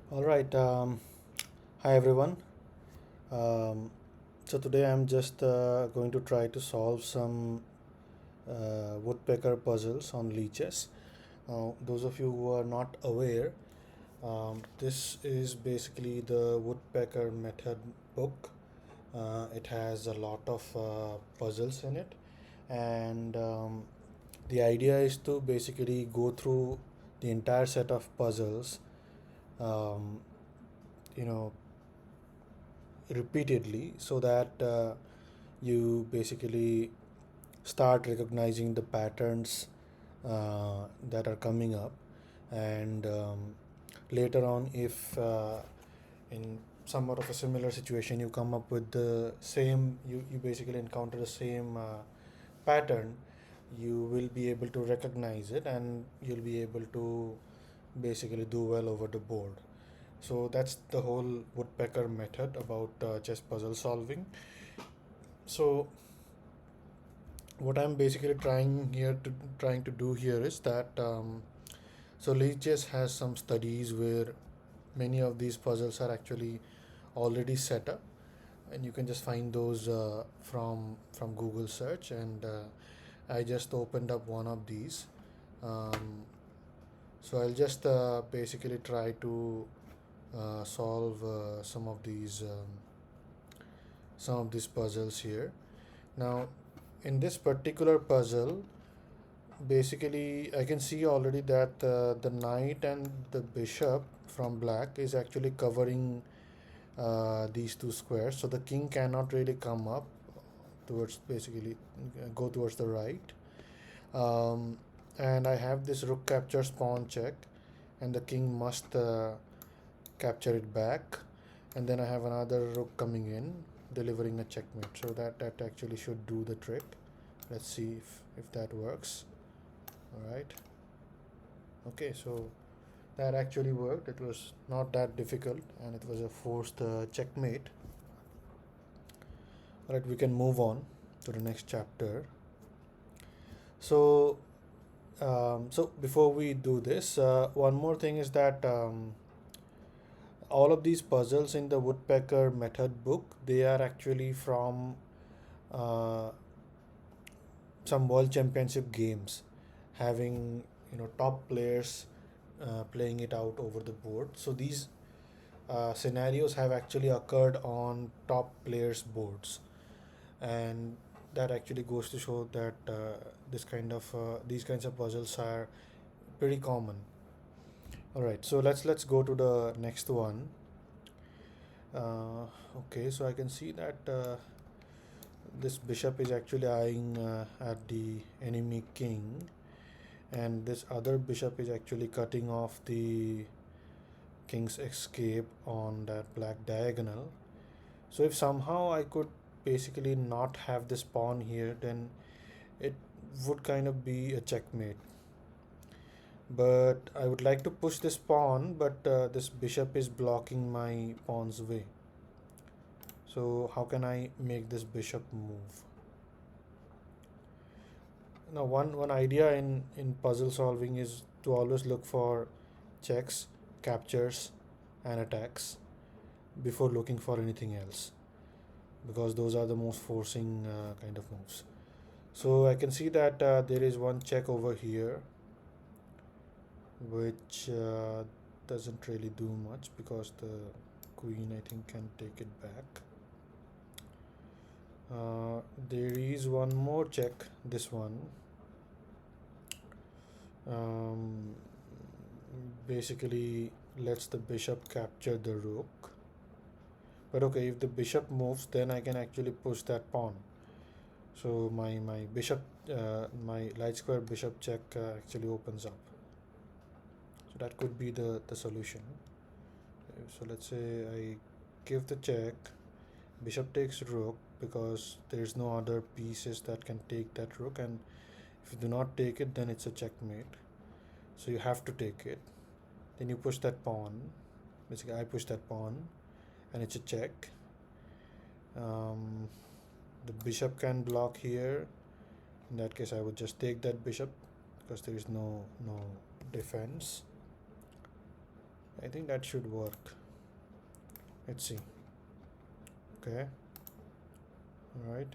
All right. Hi everyone. Um, so today I'm just going to try to solve some woodpecker puzzles on Lichess. Those of you who are not aware, this is basically the Woodpecker Method book. It has a lot of puzzles in it, and the idea is to basically go through the entire set of puzzles. Um, you know Repeatedly so that you basically start recognizing the patterns that are coming up, and later on, if in somewhat of a similar situation you come up with the same, you basically encounter the same pattern, you will be able to recognize it and you'll be able to basically do well over the board. So that's the whole Woodpecker method about chess puzzle solving. So what I'm basically trying to do here is that so Lichess has some studies where many of these puzzles are actually already set up, and you can just find those from Google search. And I just opened up one of these. Um, so I'll just basically try to solve some of these puzzles here. Now, in this particular puzzle, basically I can see already that the knight and the bishop from black is actually covering these two squares, so the king cannot really come up towards, basically go towards the right. um, and I have this rook captures pawn check, and the king must capture it back, and then I have another rook coming in delivering a checkmate, so that actually should do the trick. Let's see if that works. All right. Okay, so that actually worked. It was not that difficult, and it was a forced checkmate. All right, we can move on to the next chapter. So so before we do this, one more thing is that all of these puzzles in the Woodpecker Method book, they are actually from uh, some World Championship games, having top players playing it out over the board. So these scenarios have actually occurred on top players' boards, and that actually goes to show that these kinds of puzzles are pretty common. All right, so let's go to the next one. Okay, so I can see that this bishop is actually eyeing at the enemy king, and this other bishop is actually cutting off the king's escape on that black diagonal. So if somehow I could basically not have this pawn here, then it would kind of be a checkmate. But I would like to push this pawn, but this bishop is blocking my pawn's way. So how can I make this bishop move? Now, one idea in puzzle solving is to always look for checks, captures, and attacks before looking for anything else, because those are the most forcing kind of moves. So I can see that there is one check over here, which doesn't really do much because the queen, I think, can take it back. There is one more check, this one. Um, Basically lets the bishop capture the rook. But okay, if the bishop moves, then I can actually push that pawn. So my bishop, my light square bishop check actually opens up. So that could be the solution. So let's say I give the check, bishop takes rook, because there's no other pieces that can take that rook, and if you do not take it, then it's a checkmate. So you have to take it. Then you push that pawn. Basically, I push that pawn, and it's a check. Um, the bishop can block here. In that case, I would just take that bishop because there is no defense. I think that should work. Let's see. Okay. All right.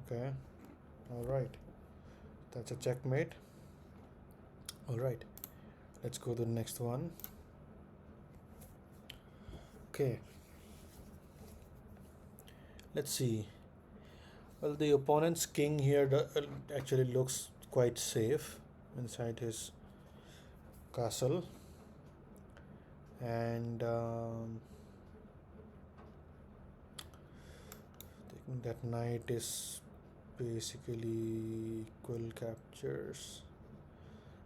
Okay. All right. That's a checkmate. All right. Let's go to the next one. Okay. Let's see. Well, the opponent's king here actually looks quite safe inside his castle, and taking that knight is basically equal captures.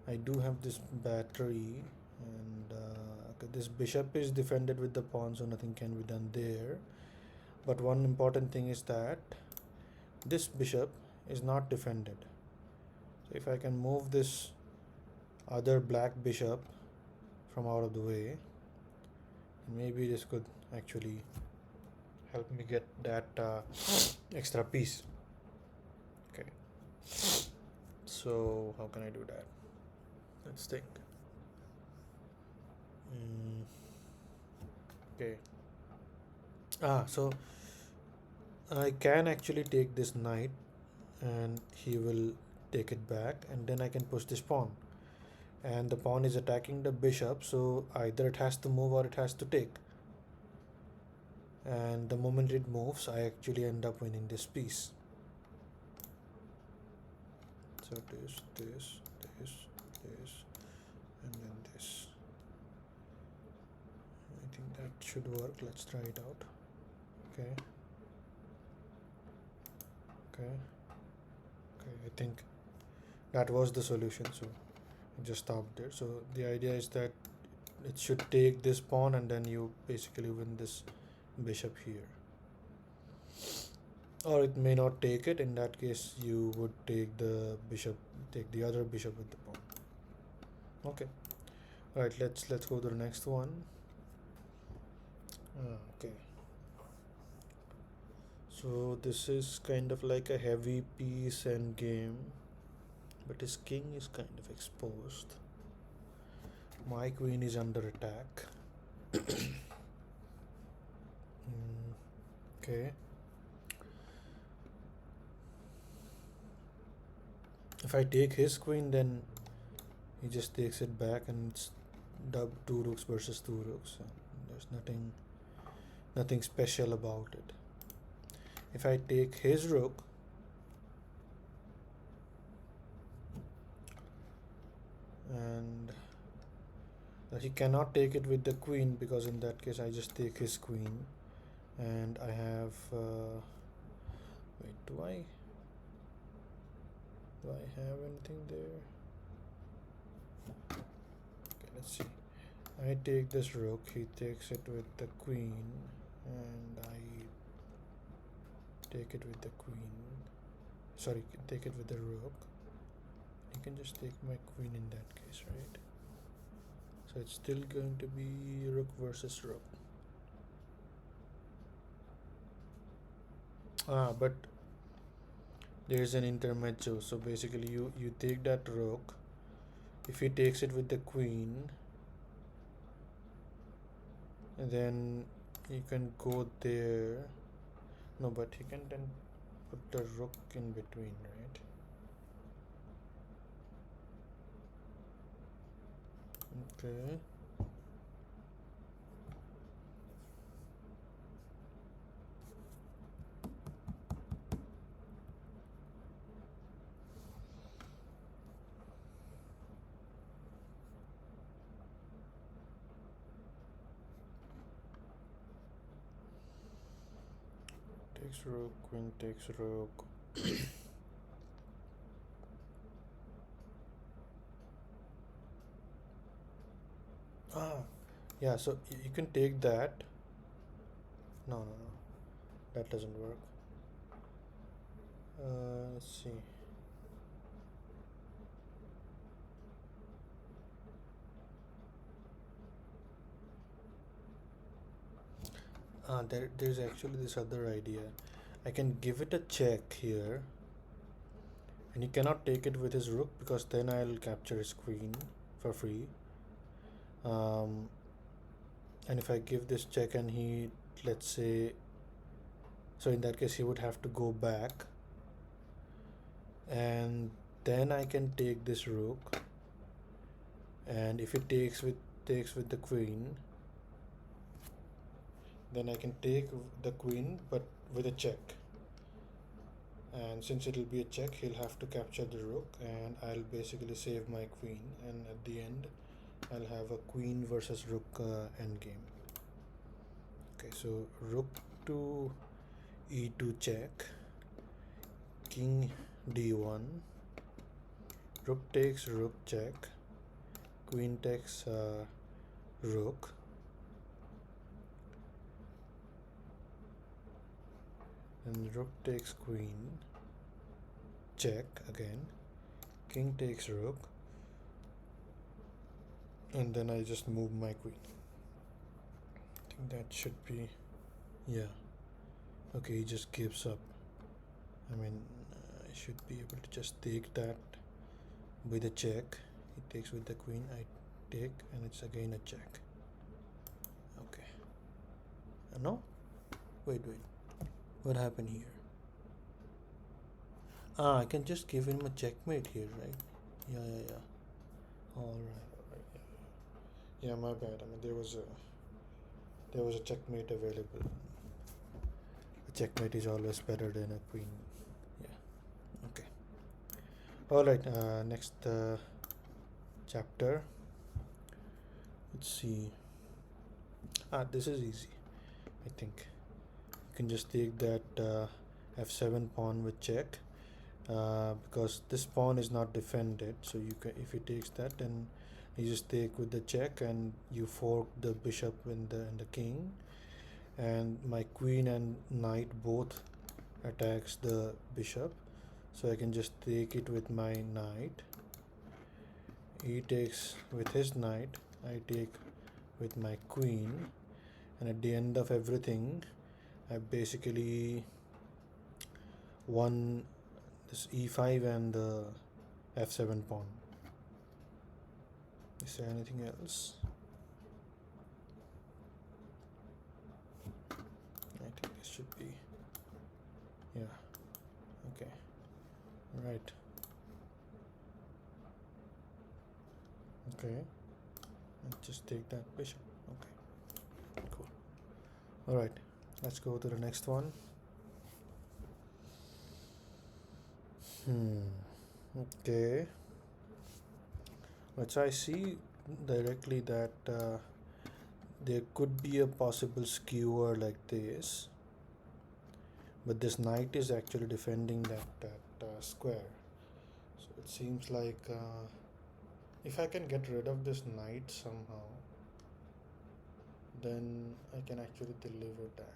I do have this battery, and okay, this bishop is defended with the pawn, so nothing can be done there. But one important thing is that this bishop is not defended. So if I can move this other black bishop from out of the way, maybe this could actually help me get that extra piece. Okay, so how can I do that? Let's think. Okay. So I can actually take this knight and he will take it back, and then I can push this pawn, and the pawn is attacking the bishop, so either it has to move or it has to take, and the moment it moves I actually end up winning this piece. So this, and then this. I think that should work. Let's try it out. Okay. Okay. I think that was the solution, so I just stopped there. So the idea is that it should take this pawn, and then you basically win this bishop here. Or it may not take it. In that case, you would take the other bishop with the pawn. Okay. All right. Let's go to the next one. Okay. So this is kind of like a heavy piece end game, but his king is kind of exposed. My queen is under attack. Okay. If I take his queen, then he just takes it back, and it's two rooks versus two rooks. There's nothing special about it. If I take his rook, and he cannot take it with the queen, because in that case I just take his queen, and I have wait, do I have anything there? Okay, let's see. I take this rook, he takes it with the queen, and I take it with the queen. Sorry, take it with the rook. You can just take my queen in that case, right? So it's still going to be rook versus rook. But there is an intermezzo. So basically you take that rook. If he takes it with the queen, and then you can go there. No, but he can then put the rook in between, right? Okay. Takes rook, queen takes rook. Yeah, so you can take that. No, that doesn't work. Let's see. There's actually this other idea. I can give it a check here, and he cannot take it with his rook, because then I'll capture his queen for free. um, and if I give this check and he, let's say, so in that case he would have to go back, and then I can take this rook, and if it takes with the queen, then I can take the queen but with a check, and since it'll be a check, he'll have to capture the rook, and I'll basically save my queen, and at the end I'll have a queen versus rook endgame. Okay, so rook to e2 check, king d1, rook takes rook check, queen takes rook, and rook takes queen, check again, king takes rook, and then I just move my queen. I think that should be, yeah. Okay, he just gives up. I mean, I should be able to just take that with a check. He takes with the queen, I take, and it's again a check. Okay. No? Wait. What happened here? I can just give him a checkmate here, right? Yeah. Alright. Yeah, my bad. I mean, there was a checkmate available. A checkmate is always better than a queen. Yeah. Okay. Alright, next chapter. Let's see. This is easy, I think. You can just take that f7 pawn with check, because this pawn is not defended, so you can, if he takes that, then you just take with the check and you fork the bishop and the king, and my queen and knight both attacks the bishop, so I can just take it with my knight. He takes with his knight, I take with my queen, and at the end of everything I basically won this e5 and the f7 pawn. Is there anything else? I think this should be, yeah. Okay, right. Okay, and just take that bishop. Okay, cool. All right, let's go to the next one. Okay, let's I see directly that there could be a possible skewer like this, but this knight is actually defending that square, so it seems like if I can get rid of this knight somehow, then I can actually deliver that.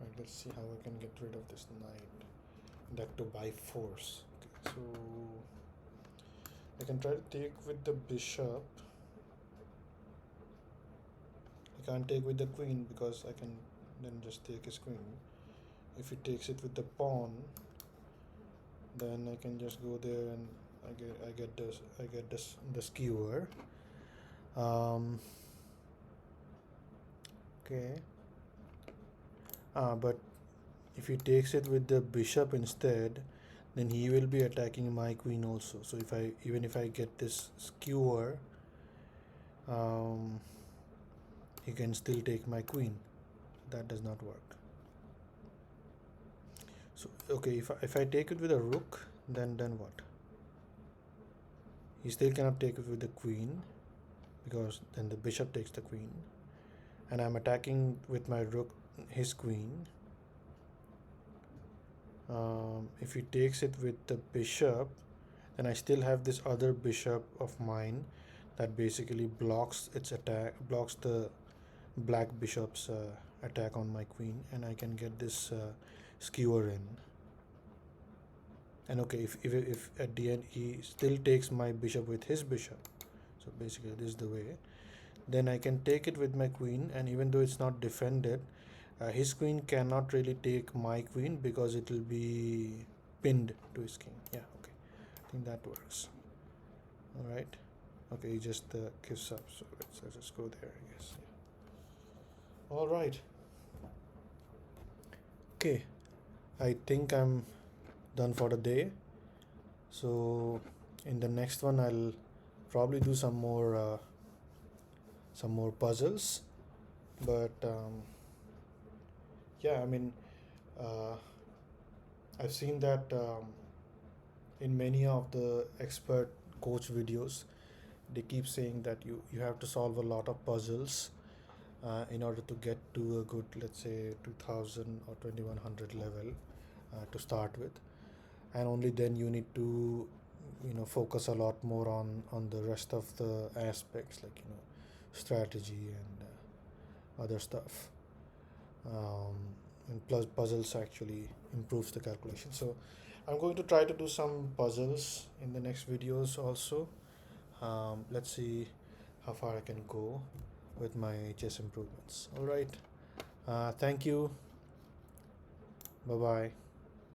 Right, let's see how I can get rid of this knight, that to by force. Okay, so I can try to take with the bishop. I can't take with the queen because I can then just take his queen. If he takes it with the pawn, then I can just go there and I get this the skewer. Okay. But if he takes it with the bishop instead, then he will be attacking my queen also. So even if I get this skewer, he can still take my queen. That does not work. So okay, if I take it with a rook, then what? He still cannot take it with the queen, because then the bishop takes the queen, and I'm attacking with my rook his queen. If he takes it with the bishop, then I still have this other bishop of mine that basically blocks its attack, blocks the black bishop's attack on my queen, and I can get this skewer in. And okay, if at the end he still takes my bishop with his bishop, so basically this is the way, then I can take it with my queen, and even though it's not defended, his queen cannot really take my queen because it will be pinned to his king. Yeah, okay, I think that works. All right, Okay, he just gives up. So let's just go there, I guess. Yeah. All right. Okay, I think I'm done for the day. So in the next one, I'll probably do some more puzzles. But yeah, I mean, uh, I've seen that in many of the expert coach videos, they keep saying that you have to solve a lot of puzzles in order to get to a good, let's say, 2000 or 2100 level to start with, and only then you need to focus a lot more on the rest of the aspects, like strategy and other stuff. um, and plus puzzles actually improves the calculation. So I'm going to try to do some puzzles in the next videos also. Let's see how far I can go with my chess improvements. All right, thank you. Bye bye.